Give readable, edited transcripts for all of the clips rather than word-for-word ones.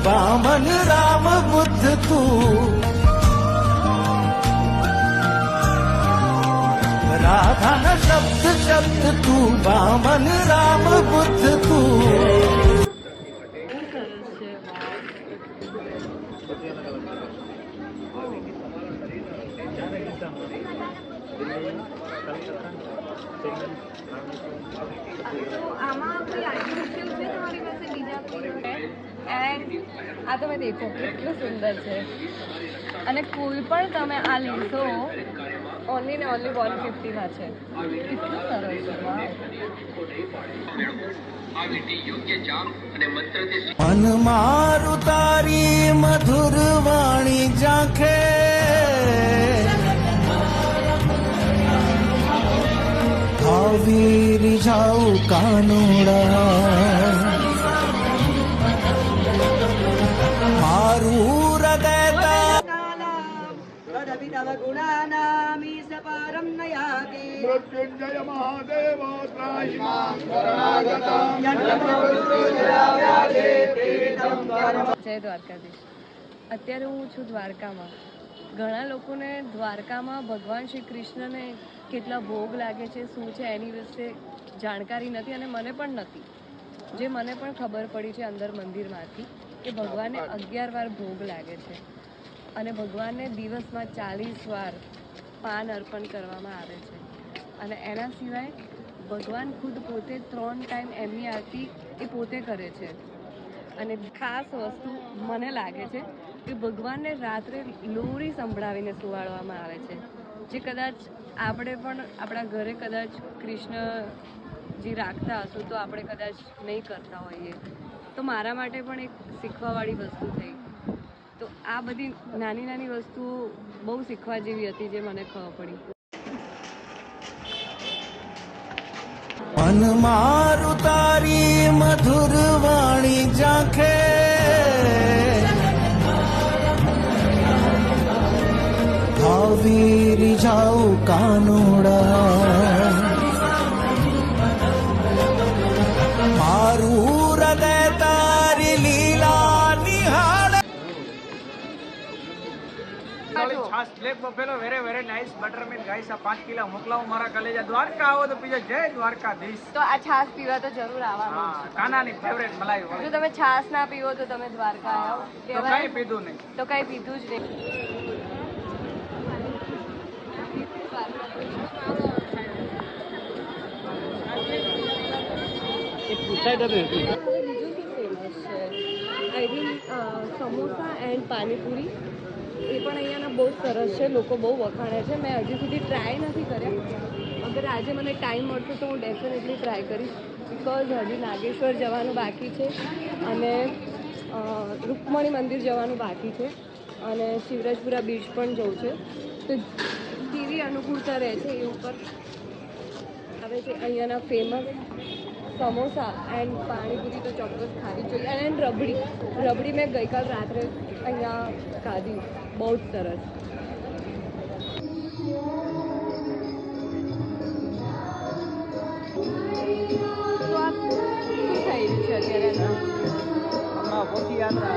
वामन राम बुद्ध तू, राधा न शब्द शब्द तू, वामन राम बुद्ध तू। આ તમે દેખો કેટલું સુંદર છે અને કોઈ પણ તમે આ લેશો ઓનલી ને ઓનલી 150 છે. કેટલું સરસ છે. મન મારું તારી મધુર વાણી ઝાંખે, આવી રીઝાઉ કાનુડા, મારું હૃદય મૃત્યુંજય મહાદેવ જય દ્વારકાધીશ. અત્યારે હું છું દ્વારકામાં. ઘણા લોકોને દ્વારકામાં ભગવાન શ્રી કૃષ્ણને કેટલા ભોગ લાગે છે, શું છે એની વિશે જાણકારી નથી અને મને પણ નથી. જે મને પણ ખબર પડી છે અંદર મંદિરમાંથી કે ભગવાનને 11 વાર ભોગ લાગે છે અને ભગવાનને દિવસમાં 40 વાર પાન અર્પણ કરવામાં આવે છે અને એના સિવાય ભગવાન ખુદ પોતે 3 ટાઈમ એમની આરતી એ પોતે કરે છે. અને ખાસ વસ્તુ મને લાગે છે કે ભગવાનને રાત્રે લોરી સંભળાવીને સુવાડવામાં આવે છે, જે કદાચ આપણે પણ આપણા ઘરે કદાચ કૃષ્ણજી રાખતા હશું તો આપણે કદાચ નહીં કરતા હોઈએ. તો મારા માટે પણ એક શીખવાવાળી વસ્તુ થઈ. તો આ બધી નાની નાની વસ્તુઓ બહુ શીખવા જેવી હતી જે મને ખબર પડી. મન મારું તારી મધુર વાણી ઝાંખે, આવી રીઝાઉ કાનુડા, મારું હૃદય તારી લીલા નિહાળ. છાસ black buffalo very very nice buttermilk guys. આ 5 કિલો મોકલાવો મારા કલેજા. દ્વારકા આવો તો પીજો જય દ્વારકાધીશ. તો આ છાસ પીવા તો જરૂર આવવાનું. હા, કાનાની ફેવરેટ મલાઈ જો વાળી. તમે છાસ ના પીવો તો તમે દ્વારકા આવો. તો કઈ પીધું નહીં. તો કઈ પીધું જ નહીં. સમોસા એન્ડ પાણીપુરી એ પણ અહીંયાના બહુ સરસ છે. લોકો બહુ વખાણે છે. મેં હજી સુધી ટ્રાય નથી કર્યા. અગર આજે મને ટાઈમ મળશે તો હું ડેફિનેટલી ટ્રાય કરીશ. બિકોઝ હજી નાગેશ્વર જવાનું બાકી છે અને રૂકમણી મંદિર જવાનું બાકી છે અને શિવરાજપુરા બીચ પણ જવું છે. તો કેવી અનુકૂળતા રહે છે એ ઉપર આવે છે. અહીંયાના ફેમસ સમોસા એન્ડ પાણીપુરી તો ચોક્કસ ખાવી જોઈએ. એન્ડ રબડી મેં ગઈકાલ રાત્રે અહીંયા ખાધી, બહુ જ સરસ. તો આ શું થઈ રહ્યું છે અત્યારે? હમણાં પોથી યાત્રા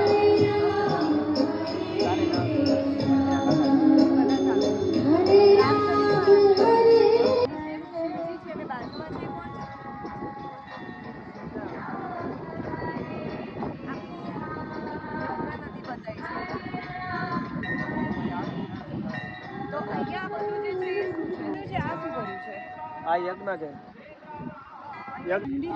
આ યજ્ઞ છે. યજ્ઞ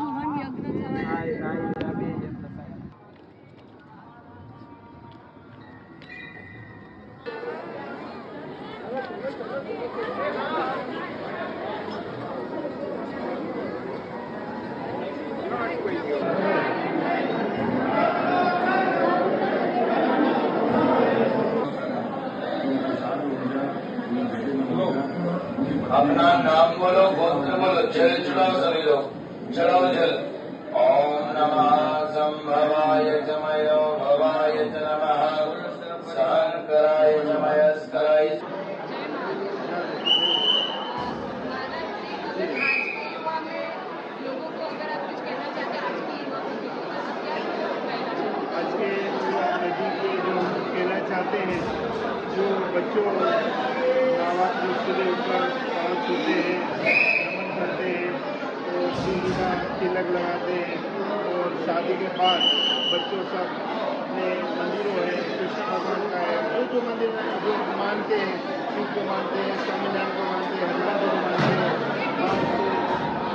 अपना नाम बोलो, गोत्र बोलो, जल चढ़ाओ सभी लोग, चढ़ाओ जल। ओम नमः संभवाय जमयो भवाय च नमः, शंकराय जमयस्कराय। आज के बच्चों नहा के सुबह उठकर पाँव छूते हैं, नमन करते हैं और सीढ़ी का तिलक लगाते हैं। और शादी के बाद बच्चों सब अपने मंदिरों है, कृष्ण भगवान का है, जो मंदिर में जो मानते हैं, शिव को मानते हैं, स्वामीनारायण को मानते हैं, हनुमान जी को मानते हैं, वहाँ उसको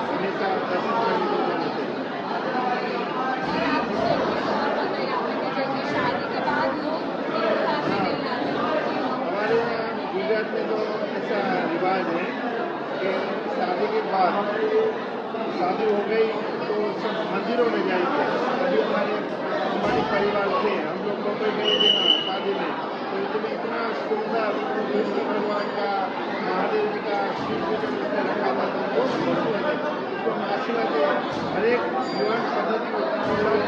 हमेशा दर्शन करने को जाते हैं। हमारे यहाँ गुजरात में तो ऐसा रिवाज है कि शादी के बाद शादी हो गई तो सब मंदिरों में जाएंगे। अभी हमारे परिवार थे, हम लोग मुंबई गए थे ना शादी में, तो इसमें इतना सुंदर कृष्ण भगवान का, महादेव जी का, शिव जी का उसने रखा था, तो बहुत खुश हुए थे। उसको हम आशीर्वाद दें। हर एक जीवन पद्धति को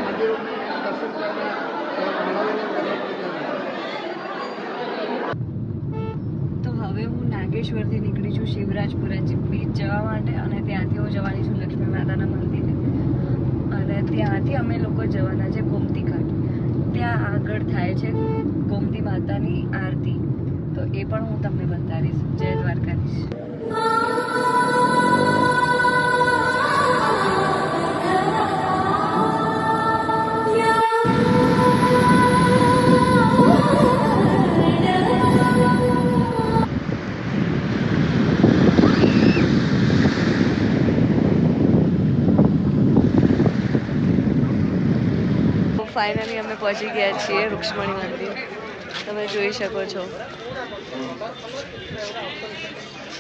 मंदिरों में दर्शन करना और मनोरंजन करने के लिए जाना। તો હવે હું નાગેશ્વરથી નીકળી છું શિવરાજપુરા બીચ જવા માટે અને ત્યાંથી હું જવાની છું લક્ષ્મી માતાના મંદિરે અને ત્યાંથી અમે લોકો જવાના છે ગોમતી ઘાટ. ત્યાં આગળ થાય છે ગોમતી માતાની આરતી, તો એ પણ હું તમને બતાવીશ. જય દ્વારકાધીશ. ફાઇનલી અમે પહોંચી ગયા છીએ રૂક્ષ્મણી મંદિર. તમે જોઈ શકો છો.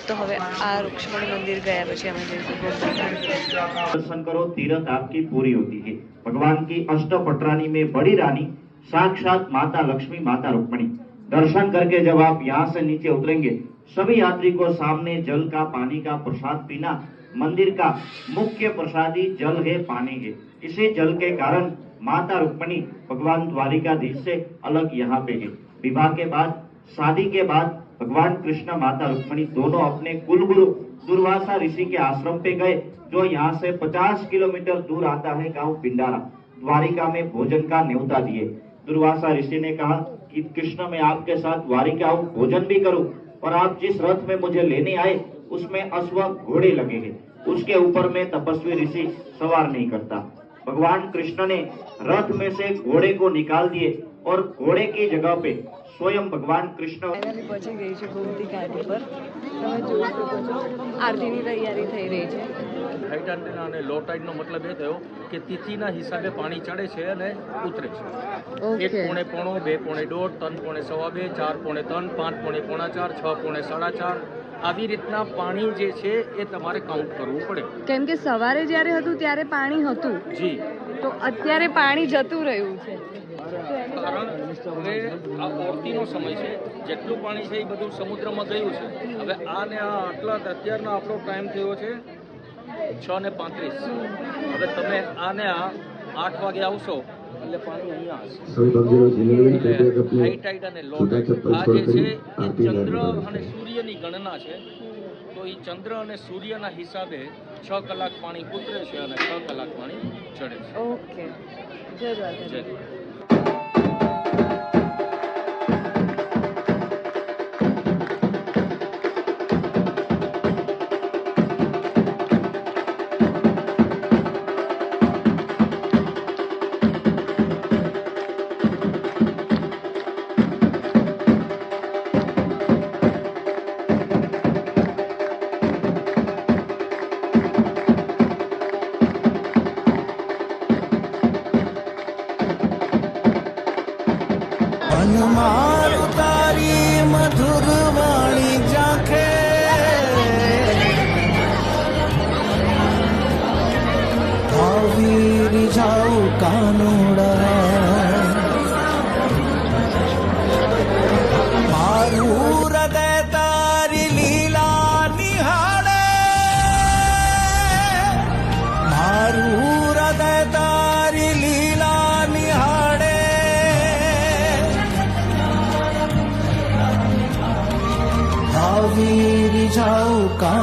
તો હવે આ રૂક્ષ્મણી મંદિર ગયા પછી અમે જઈશું ગોમતી ઘાટ. दर्शन करो, तीरथ आपकी पूरी होती है। भगवान की अष्टपटरानी में बड़ी रानी साक्षात माता लक्ष्मी, माता रुक्मणी। दर्शन करके जब आप यहाँ से नीचे उतरेंगे, सभी यात्री को सामने जल का, पानी का प्रसाद पीना। मंदिर का मुख्य प्रसादी जल है, पानी है। इसी जल के कारण माता रुक्मणी भगवान द्वारिकाधीश से अलग यहाँ पे है। विवाह के बाद, शादी के बाद भगवान कृष्ण, माता रुक्मणी दोनों अपने कुलगुरु दुर्वासा ऋषि के आश्रम पे गए, जो यहाँ से 50 किलोमीटर दूर आता है गांव पिंडारा। द्वारिका में भोजन का न्योता दिए। दुर्वासा ऋषि ने कहा कि कृष्ण, मैं आपके साथ द्वारिका आऊं, भोजन भी करूं, और आप जिस रथ में मुझे लेने आए उसमें अश्व घोड़े लगे हैं, उसके ऊपर में तपस्वी ऋषि सवार नहीं करता। भगवान कृष्ण ने रथ में से घोड़े को निकाल दिए और घोड़े की जगह पे स्वयं भगवान कृष्ण. ફાઇનલી પહોંચી ગઈ છે ગોમતી ઘાટ ઉપર. તમે જોઈ શકો છો આરતીની તૈયારી થઈ રહી છે. હાઈ ટાઈડના અને લો ટાઈડનો મતલબ એ થયો કે તિથિના હિસાબે પાણી ચડે છે અને ઉતરે છે. 1 પોણે પોણો, 2 પોણે દોઢ, 3 પોણે સવા 2, 4 પોણે 3, 5 પોણે પોણા 4, 6 પોણે સાડા 4. આવી રીતના પાણી જે છે એ તમારે કાઉન્ટ કરવું પડે. કેમ કે સવારે જ્યારે હતું ત્યારે પાણી હતું જી, તો અત્યારે પાણી જતું રહ્યું છે. કારણ હવે આ ઓરતીનો સમય છે, જેટલું પાણી છે એ બધું સમુદ્રમાં ગયું છે. હવે આ ને આ આટલા અત્યારનો આપણો ટાઈમ થયો છે 6:35. હવે તમે આ ને આ 8 વાગે આવશો એટલે પાણી અહીંયા હશે. હાઈ ટાઈડ અને લો ટાઈડ આ જે છે એ ચંદ્ર અને સૂર્યની ગણના છે. તો એ ચંદ્ર અને સૂર્યના હિસાબે 6 કલાક પાણી ઉતરે છે અને 6 કલાક પાણી ચડે છે. ઓકે, જય દ્વારકા. જય દ્વારકા. વનમાં ઉતારી મધુર વાણી ઝાંખે, આવી રીઝાઉ કાનુડા, મારું હૃદય તારી લીલા નિહાળે, મારું હૃદય તારી લીલા નિહાળે. આવી રીઝાઉ